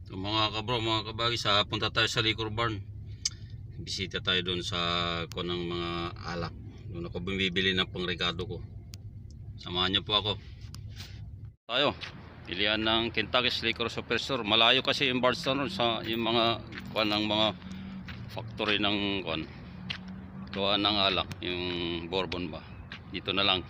So mga kabro, mga kabagi, punta tayo sa Liquor Barn. Bisita tayo doon sa ng mga alak. Doon ako bumibili ng pangregado ko. Samahan niyo po ako. Tayo, pilihan ng Kentucky's Liquor Superstore. Malayo kasi yung Bardstown sa yung mga ng mga factory ng gawa ng alak, yung bourbon ba. Dito na lang.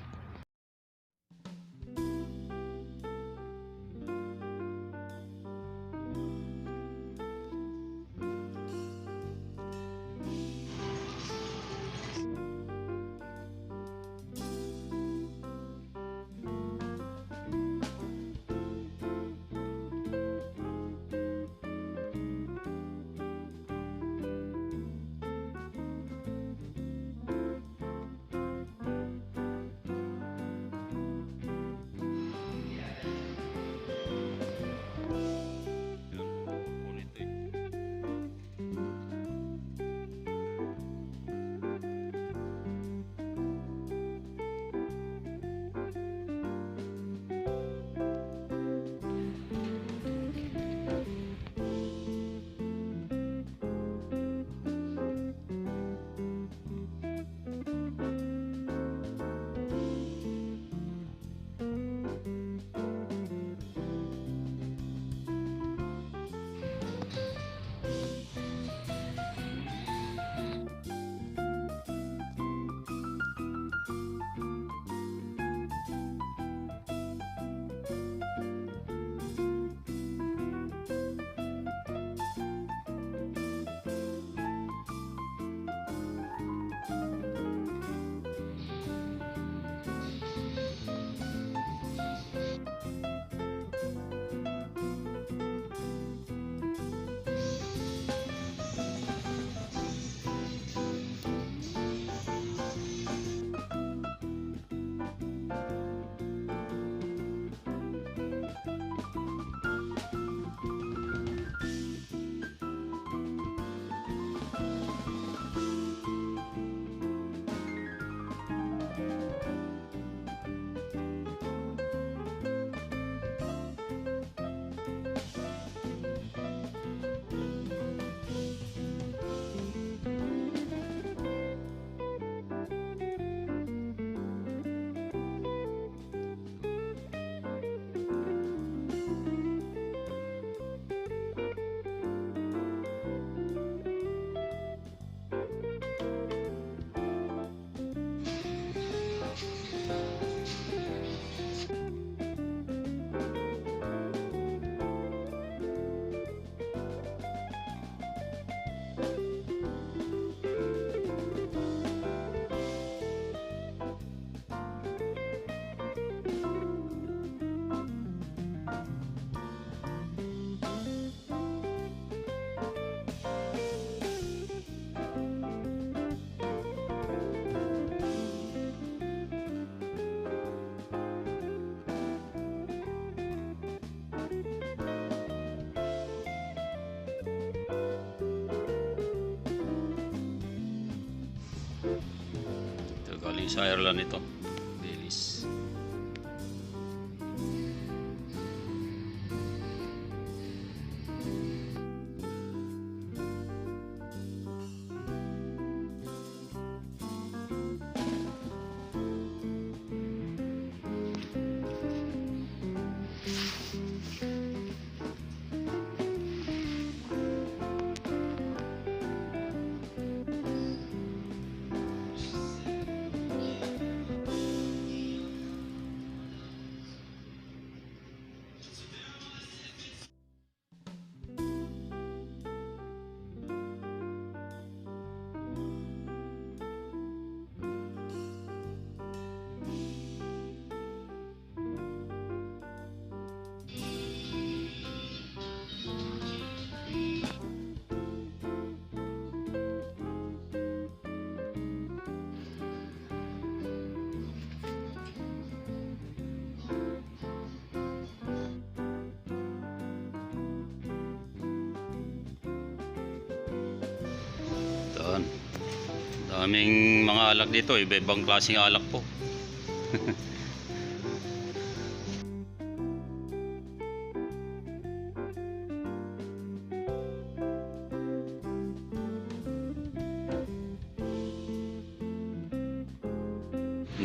Galing sa Ireland ito, Baileys. Daming mga alak dito, iba-ibang klaseng alak po.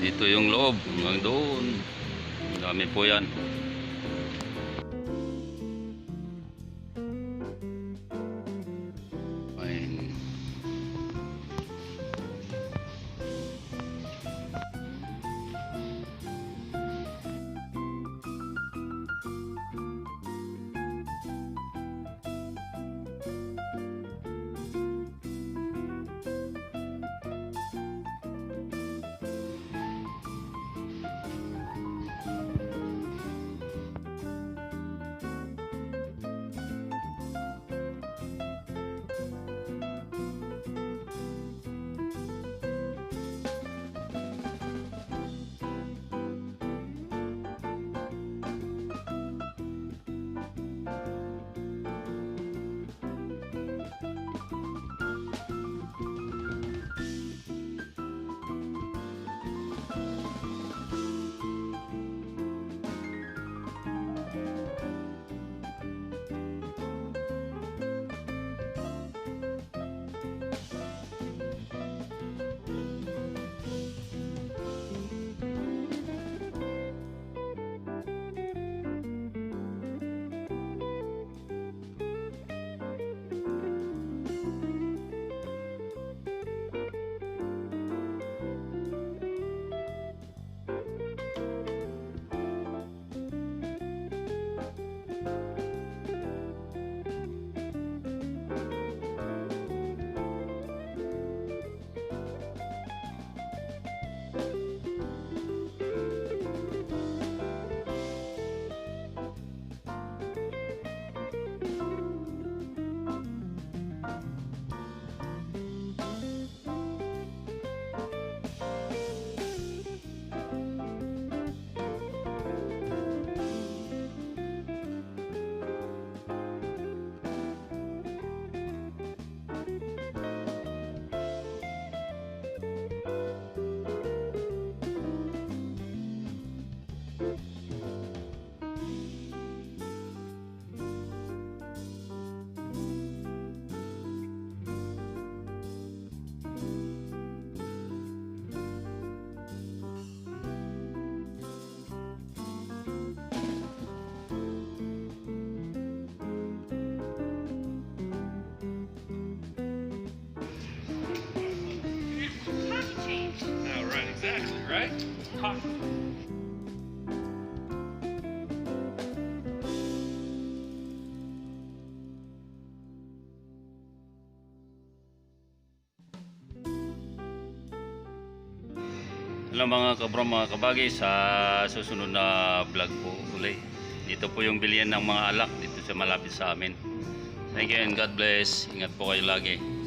Ito yung loob, hanggang doon. Ang dami po yan. Ayun. Exactly, right? Huh. Hello mga kabro, mga kabagay, sa susunod na vlog po uli. Dito po yung bilihan ng mga alak dito sa malapit sa amin. Thank you and God bless. Ingat po kayo lagi.